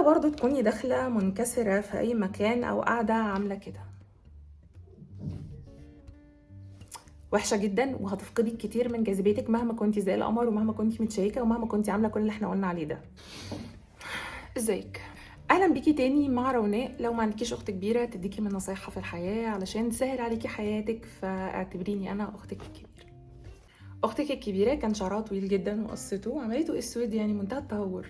برضو تكوني داخلة منكسرة في أي مكان أو قاعدة عاملة كده، وحشة جدا وهتفقدي كتير من جاذبيتك مهما كنتي زي القمر ومهما كنتي متشيكة ومهما كنتي عاملة كل اللي احنا قلنا عليه ده. ازيك؟ اهلا بيكي تاني مع روناء. لو ما عندكيش اخت كبيرة تديكي من نصايحها في الحياة علشان تسهل عليكي حياتك، فاعتبريني انا اختك الكبيرة. اختك الكبيرة كان شعرها طويل جدا وقصته وعملته اسود، يعني منتهى التهور.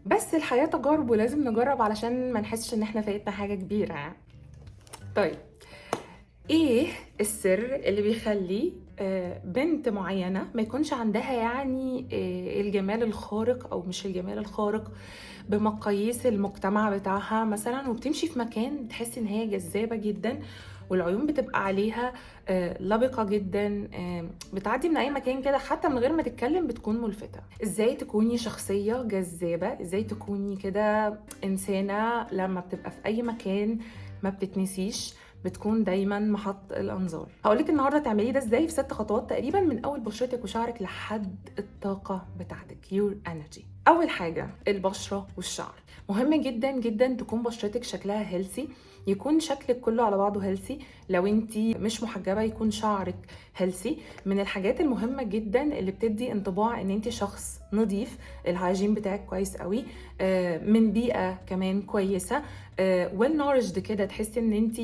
بس الحياة تجارب ولازم نجرب علشان ما نحسش ان احنا فايتنا حاجة كبيرة يعني. طيب، ايه السر اللي بيخلي بنت معينة ما يكونش عندها يعني الجمال الخارق او مش الجمال الخارق بمقاييس المجتمع بتاعها مثلا، وبتمشي في مكان بتحس ان هي جذابة جدا والعيون بتبقى عليها لبقة جدا، بتعدي من اي مكان كده حتى من غير ما تتكلم بتكون ملفتة. ازاي تكوني شخصية جذابة؟ ازاي تكوني كده انسانة لما بتبقى في اي مكان ما بتتنسيش، بتكون دايما محط الانظار؟ هقولك النهارده تعملي ده ازاي في 6 خطوات تقريبا، من اول بشرتك وشعرك لحد الطاقه بتاعتك، يور انرجي. اول حاجه البشره والشعر. مهم جدا جدا تكون بشرتك شكلها هيلثي، يكون شكلك كله على بعضه هيلثي. لو انتي مش محجبه يكون شعرك هيلثي. من الحاجات المهمه جدا اللي بتدي انطباع ان انتي شخص نظيف، الهايجين بتاعك كويس قوي، من بيئه كمان كويسه، ويل نورجد كده، تحسي ان انت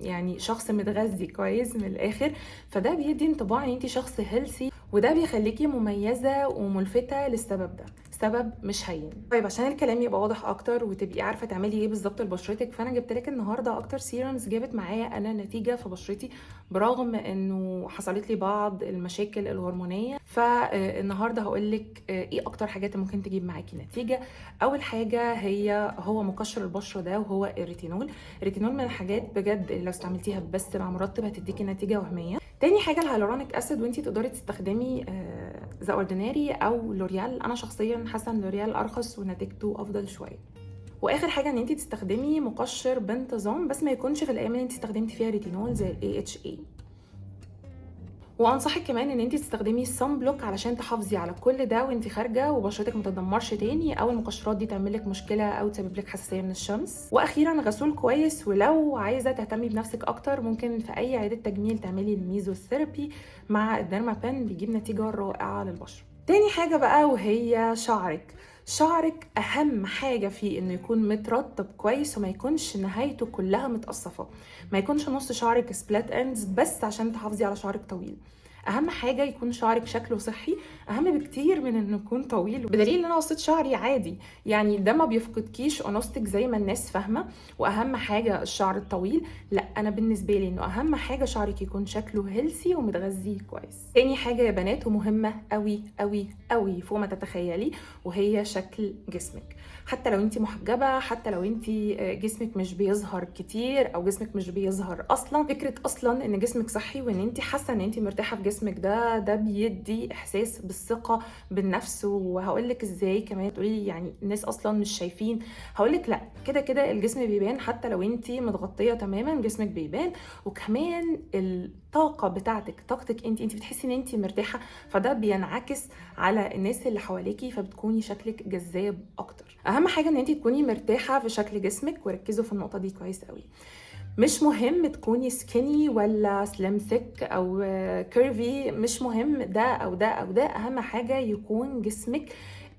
يعني شخص متغذي كويس من الاخر. فده بيدي انطباع ان انت شخص هيلثي، وده بيخليكي مميزه وملفته للسبب ده، سبب مش هين. طيب عشان الكلام يبقى واضح اكتر وتبقي عارفه تعملي ايه بالظبط لبشرتك، فانا جبت لك النهارده اكتر سيرمز جابت معايا انا نتيجه في بشرتي برغم انه حصلت لي بعض المشاكل الهرمونيه. فالنهارده هقول لك ايه اكتر حاجات ممكن تجيب معاكي نتيجه. اول حاجه هو مقشر البشره ده، وهو الريتينول. الريتينول من الحاجات بجد اللي لو استعملتيها بس مع مرطب هتديكي نتيجه وهميه. تاني حاجه الهيالورونيك اسيد، وانتي تقدري تستخدمي ذا اورديناري او لوريال. انا شخصيا حاسه ان لوريال ارخص ونتيجته افضل شويه. واخر حاجه ان انتي تستخدمي مقشر بانتظام، بس ما يكونش في الايام اللي انتي استخدمتي فيها ريتينول زي الاي اتش اي. وانصحك كمان ان انت تستخدمي الصن بلوك علشان تحافظي على كل ده وانت خارجه وبشرتك ما تتدمرش تاني او المقشرات دي تعمل لك مشكله او تسبب لك حساسيه من الشمس. واخيرا غسول كويس، ولو عايزه تهتمي بنفسك اكتر ممكن في اي عياده تجميل تعملي الميزوثيرابي مع الديرما بان، بيجيب نتيجه رائعه للبشره. تاني حاجه بقى وهي شعرك. شعرك اهم حاجه فيه انه يكون مترطب كويس وما يكونش نهايته كلها متقصفه، ما يكونش نص شعرك سبلات اندز بس عشان تحافظي على شعرك طويل. اهم حاجه يكون شعرك شكله صحي، اهم بكتير من انه يكون طويل. بدليل ان انا قصيت شعري عادي، يعني ده ما بيفقدكيش انوثتك زي ما الناس فاهمه. واهم حاجه الشعر الطويل، لا انا بالنسبه لي انه اهم حاجه شعرك يكون شكله هيلثي ومتغذي كويس. تاني حاجه يا بنات ومهمه قوي قوي قوي فوق ما تتخيلي، وهي شكل جسمك. حتى لو انت محجبه، حتى لو انت جسمك مش بيظهر كتير او جسمك مش بيظهر اصلا، فكره اصلا ان جسمك صحي وان انت حاسه ان انت مرتاحه في جسمك ده بيدي احساس بالثقه بالنفس. وهقول لك ازاي كمان. تقولي لي يعني الناس اصلا مش شايفين؟ هقول لك لا، كده كده الجسم بيبان، حتى لو انت متغطيه تماما جسمك بيبان. وكمان الطاقه بتاعتك، طاقتك انت بتحسي ان انت مرتاحه، فده بينعكس على الناس اللي حواليكي فبتكوني شكلك جذاب اكتر. اهم حاجه ان انت تكوني مرتاحه في شكل جسمك، وركزوا في النقطه دي كويس قوي. مش مهم تكوني سكيني ولا سليم ثيك او كيرفي، مش مهم ده او ده او ده، اهم حاجه يكون جسمك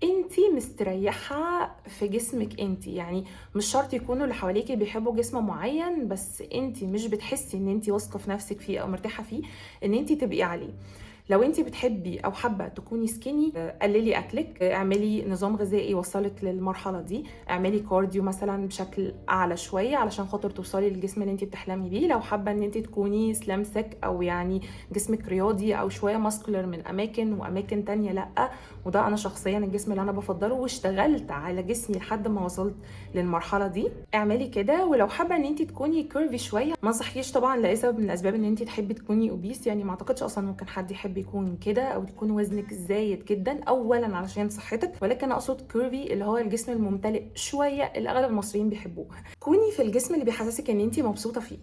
انتي مستريحه في جسمك انتي. يعني مش شرط يكونوا اللي حواليكي بيحبوا جسم معين بس انتي مش بتحسي ان انتي واثقه في نفسك فيه او مرتاحه فيه ان انتي تبقي عليه. لو انتي بتحبي او حابه تكوني سكيني، قللي اكلك، اعملي نظام غذائي يوصلك للمرحله دي، اعملي كارديو مثلا بشكل اعلى شويه علشان خاطر توصلي للجسم اللي انتي بتحلمي بيه. لو حابه ان انتي تكوني سلام ثيك او يعني جسمك رياضي او شويه ماسكولر من اماكن واماكن تانية لا، وده انا شخصيا الجسم اللي انا بفضله واشتغلت على جسمي لحد ما وصلت للمرحله دي، اعملي كده. ولو حابه ان انتي تكوني كيرفي شويه، ما انصحكيش طبعا لاي سبب من الاسباب ان انتي تحبي تكوني اوبيس، يعني ما اعتقدش اصلا ممكن حد يحب يكون كده او تكون وزنك زايد جدا اولا علشان صحتك، ولكن اقصد كيرفي اللي هو الجسم الممتلئ شويه اللي اغلب المصريين بيحبوه. كوني في الجسم اللي بيحسسك ان انتي مبسوطه فيه.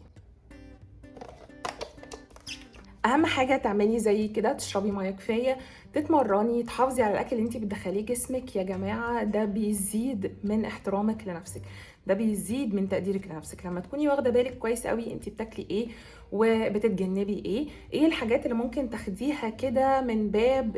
اهم حاجه تعملي زي كده، تشربي ميه كفايه، تتمرني تحافظي على الاكل اللي انت بتدخليه جسمك. يا جماعه ده بيزيد من احترامك لنفسك، ده بيزيد من تقديرك لنفسك لما تكوني واخده بالك كويس قوي انت بتاكلي ايه وبتتجنبي ايه الحاجات اللي ممكن تاخديها كده من باب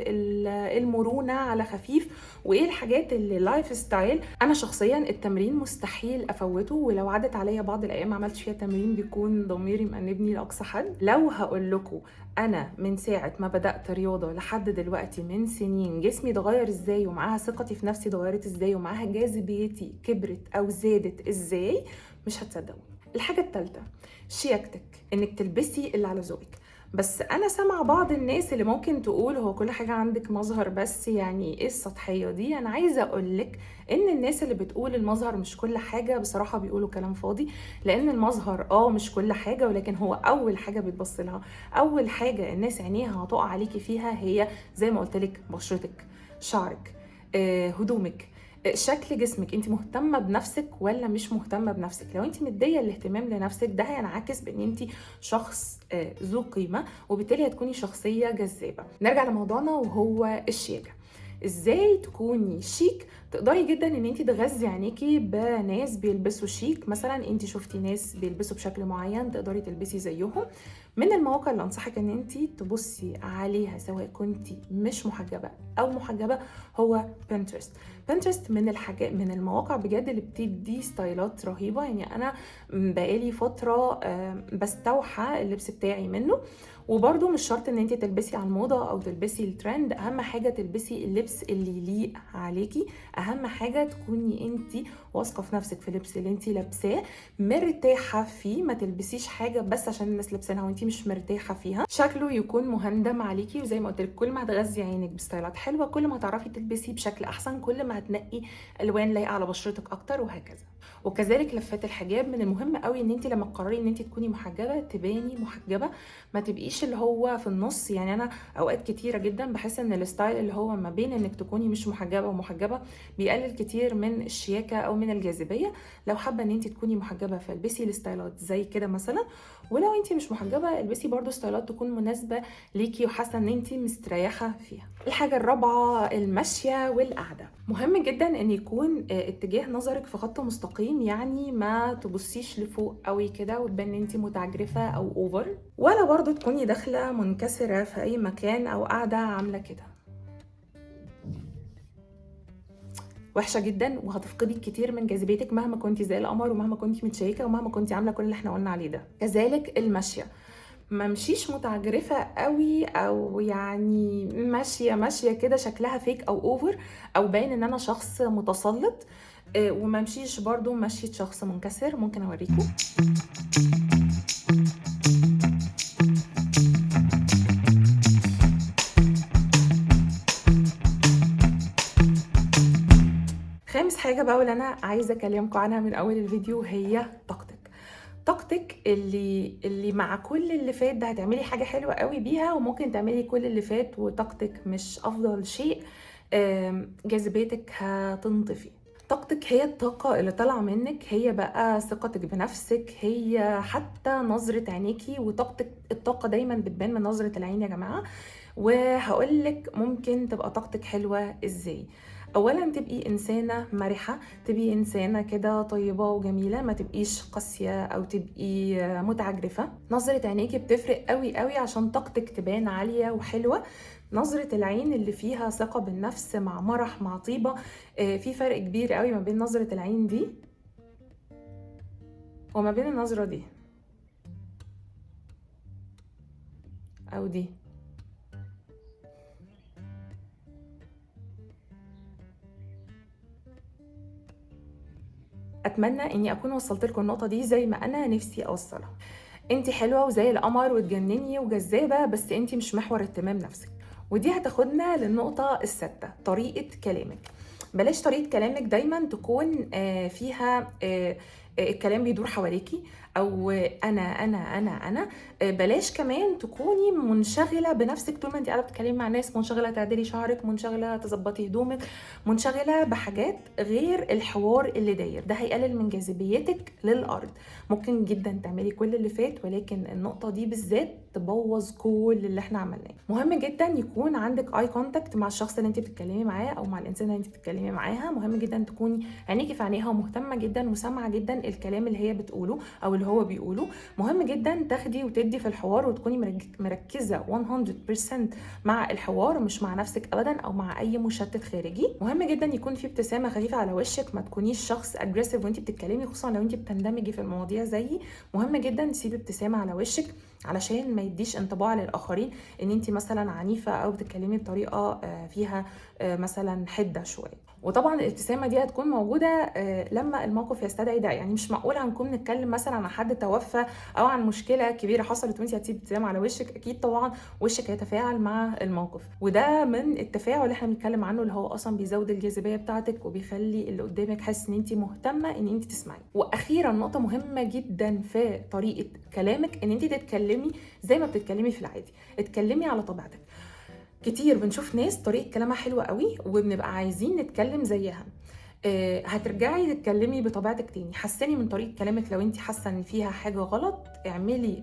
المرونه على خفيف، وايه الحاجات اللي لايف ستايل. انا شخصيا التمرين مستحيل افوته، ولو عدت عليا بعض الايام ما عملتش فيها تمرين بيكون ضميري مأنبني لاقصى حد. لو هقول لكم انا من ساعه ما بدات رياضه لحد دلوقتي من سنين جسمي اتغير ازاي، ومعاها ثقتي في نفسي اتغيرت ازاي، ومعاها جاذبيتي كبرت او زادت ازاي، مش هتصدقوا. الحاجه الثالثه شياكتك، انك تلبسي اللي على ذوقك. بس انا سامعه بعض الناس اللي ممكن تقول هو كل حاجه عندك مظهر بس، يعني ايه السطحيه دي؟ انا عايزه اقولك ان الناس اللي بتقول المظهر مش كل حاجه بصراحه بيقولوا كلام فاضي، لان المظهر مش كل حاجه، ولكن هو اول حاجه بتبص لها، اول حاجه الناس عينيها هتقع عليكي فيها هي زي ما قلت لك بشرتك، شعرك، هدومك، شكل جسمك. انت مهتمه بنفسك ولا مش مهتمه بنفسك؟ لو انت مديه الاهتمام لنفسك ده هينعكس بان انت شخص ذو قيمه، وبالتالي هتكوني شخصيه جذابه. نرجع لموضوعنا وهو الشياكه. ازاي تكوني شيك؟ تقدري جدا ان انت تغذي عينيكي بناس بيلبسوا شيك. مثلا انت شفتي ناس بيلبسوا بشكل معين تقدري تلبسي زيهم. من المواقع اللي انصحك ان انت تبصي عليها سواء كنتي مش محجبه او محجبه هو بنترست. بنترست من الحاجات، من المواقع بجد اللي بتدي ستايلات رهيبه. يعني انا بقالي فتره بستوحى اللبس بتاعي منه. وبرده مش شرط ان انت تلبسي على الموضه او تلبسي الترند، اهم حاجه تلبسي اللبس اللي يليق عليكي. اهم حاجه تكوني انت واثقه في نفسك في اللبس اللي انت لابساه، مرتاحه فيه. ما تلبسيش حاجه بس عشان الناس لابسينها وانت مش مرتاحه فيها، شكله يكون مهندم عليكي. وزي ما قلت لك كل ما هتغذي عينك بستايلات حلوه كل ما هتعرفي تلبسي بشكل احسن، كل ما هتنقي الوان لايقه على بشرتك اكتر، وهكذا. وكذلك لفات الحجاب، من المهم قوي ان انت لما تقرري ان انت تكوني محجبه تباني محجبه، ما تبقيش اللي هو في النص. يعني انا اوقات كتيره جدا بحس ان الستايل اللي هو ما بين انك تكوني مش محجبه ومحجبه بيقلل كتير من الشياكه او من الجاذبيه. لو حابه ان انت تكوني محجبه فالبسي الستايلات زي كده مثلا، ولو انت مش محجبه البسي برضو ستايلات تكون مناسبه ليكي وحاسه ان انت مستريحه فيها. الحاجه الرابعه المشيه والقعده. مهم جدا ان يكون اتجاه نظرك في خط مستقيم، يعني ما تبصيش لفوق قوي كده وتبان ان انت متعجرفه او اوفر، ولا برضو تكوني داخله منكسره في اي مكان او قاعده عامله كده. وحشه جدا وهتفقدي كتير من جاذبيتك مهما كنتي زي القمر ومهما كنتي متشيكه ومهما كنتي عامله كل اللي احنا قلنا عليه ده. كذلك المشيه، ما مشيش متعجرفه قوي او يعني ماشيه كده شكلها فيك او اوفر او باين ان انا شخص متسلط. وما مشيش برضو مشية شخص منكسر. ممكن اوريكم. خامس حاجه بقى واللي انا عايزه اكلمكم عنها من اول الفيديو هي طاقتك. طاقتك اللي مع كل اللي فات ده هتعملي حاجه حلوه قوي بيها، وممكن تعملي كل اللي فات وطاقتك مش افضل شيء، جاذبيتك هتنطفي. طاقتك هي الطاقة اللي طالعة منك، هي بقى ثقتك بنفسك، هي حتى نظرة عينيكي. وطاقتك، الطاقة دايما بتبان من نظرة العين يا جماعة. وهقولك ممكن تبقى طاقتك حلوة ازاي. اولا تبقي انسانه مرحه، تبقي انسانه كده طيبه وجميله، ما تبقيش قاسيه او تبقي متعجرفه. نظره عينيكي بتفرق قوي قوي عشان طاقتك تبان عاليه وحلوه. نظره العين اللي فيها ثقه بالنفس مع مرح مع طيبه، في فرق كبير قوي ما بين نظره العين دي وما بين النظره دي او دي. اتمنى اني اكون وصلت لكم النقطه دي زي ما انا نفسي اوصلها. انت حلوه وزي القمر وتجنني وجذابه، بس انت مش محور اهتمام نفسك. ودي هتاخدنا للنقطه السادسه، طريقه كلامك. بلاش طريقه كلامك دايما تكون فيها الكلام بيدور حواليكِ، أو أنا. بلاش كمان تكوني منشغلة بنفسِك طول ما أنتِ قاعدة بتتكلمي مع الناس، منشغلة تعدلي شعرِك، منشغلة تضبطي هدومِك، منشغلة بحاجات غير الحوار اللي داير، ده هيقلل من جاذبيتِك للأرض. ممكن جدًا تعملي كل اللي فات، ولكن النقطة دي بالذات تبوظ كل اللي إحنا عملناه. مهم جدًا يكون عندِك eye contact مع الشخص اللي أنتِ بتتكلمي معاه أو مع الإنسانة اللي أنتِ بتتكلمي معاها، مهم جدًا تكوني عينيكِ في عينيها ومهتمة جدًا وسامعة جدًا الكلام اللي هي بتقوله أو اللي هو بيقوله. مهم جدًا تاخدي وتدي في الحوار وتكوني مركزة 100% مع الحوار، مش مع نفسِك أبدًا أو مع أي مشتت خارجي. مهم جدًا يكون في ابتسامة خفيفة على وشِك، ما تكونيش شخص aggressive وأنتِ بتتكلمي، خصوصًا لو أنتِ بتندمجي في المواضيع زيي. مهم جدًا تسيبي ابتسامة على وشِك علشان ما يديش انطباع للآخرين إن أنتِ مثلًا عنيفة أو بتتكلمي بطريقة فيها مثلًا حدة شوية. وطبعًا الابتسامة دي هتكون موجودة لمّا الموقف يستدعي ده، يعني مش معقول هنكون بنتكلم مثلًا عن حد توفى أو عن مشكلة كبيرة حصلت وأنتِ هتسيبي ابتسامة على وشِك، أكيد طبعًا وشِك هيتفاعل مع الموقف، وده من التفاعل اللي إحنا بنتكلم عنه، اللي هو أصلًا بيزود الجاذبية بتاعتِك وبيخلّي اللي قدامِك حاسس إن أنتِ مهتمة إن أنتِ تسمعيه. وأخيرًا نقطة مهمة جدًا في طريقة كلامِك، إن أنتِ تتكلمي زي ما بتتكلمي في العادي، اتكلمي على طبيعتِك. كتير بنشوف ناس طريقة كلامها حلوة أوي وبنبقى عايزين نتكلم زيها. هترجعي تتكلمي بطبيعتِك تاني، حسّني من طريقة كلامِك، لو أنتِ حاسة إن فيها حاجة غلط اعملي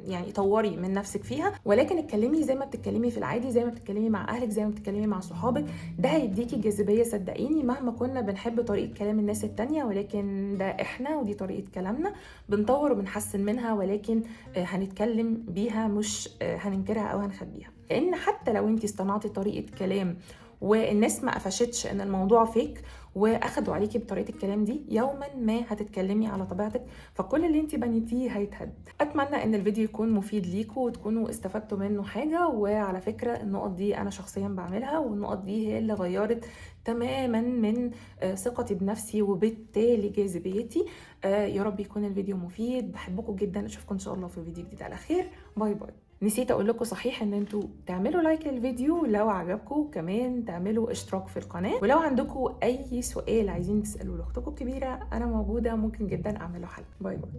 يعني طوّري من نفسِك فيها، ولكن اتكلمي زي ما بتتكلمي في العادي، زي ما بتتكلمي مع أهلِك، زي ما بتتكلمي مع صحابِك، ده هيديكِ جاذبية صدقيني. مهما كنا بنحب طريقة كلام الناس التانية، ولكن ده إحنا ودي طريقة كلامنا، بنطوّر وبنحسّن منها، ولكن هنتكلم بيها مش هننكرها أو هنخبيها. لإن حتى لو أنتِ اصطنعتِ طريقة كلام والناس ما قفشتش إن الموضوع fake واخدوا عليكِ بطريقة الكلام دي، يومًا ما هتتكلمي على طبيعتِك، فكل اللي أنتِ بنيتيه هيتهد. أتمنى إن الفيديو يكون مفيد ليكم وتكونوا استفدتوا منه حاجة، وعلى فكرة النقط دي أنا شخصيًا باعملها، والنقط دي هي اللي غيّرت تمامًا من ثقتي بنفسي وبالتالي جاذبيتي. يا رب يكون الفيديو مفيد، باحبكم جدًا، أشوفكم إن شاء الله في فيديو جديد على خير، باي باي. نسيت أقول لكم صحيح إن أنتم تعملوا لايك للفيديو لو عجبكم، كمان تعملوا اشتراك في القناة، ولو عندكم أي سؤال عايزين تسألوه لأختكم الكبيرة أنا موجودة، ممكن جدًا أعمل له حل. باي باي.